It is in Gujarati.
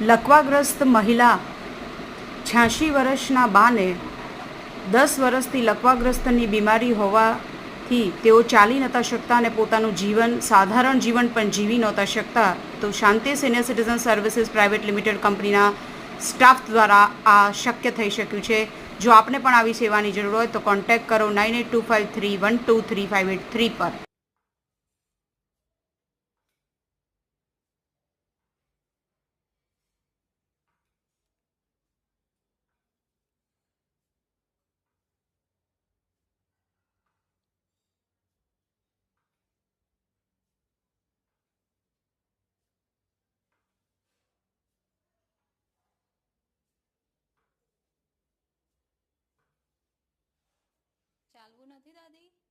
લકવાગ્રસ્ત મહિલા 86 વર્ષના બાને 10 વર્ષથી લકવાગ્રસ્તની બીમારી હોવાથી તેઓ ચાલી નહોતા શકતા અને પોતાનું જીવન સાધારણ જીવન પણ જીવી નહોતા શકતા. તો Shanti senior citizen services private limited કંપનીના સ્ટાફ દ્વારા આ શક્ય થઈ શક્યું છે. જો આપને પણ આવી સેવાની જરૂર હોય તો કોન્ટેક્ટ કરો 9825312358 પર. ચાલવું નથી દાદી?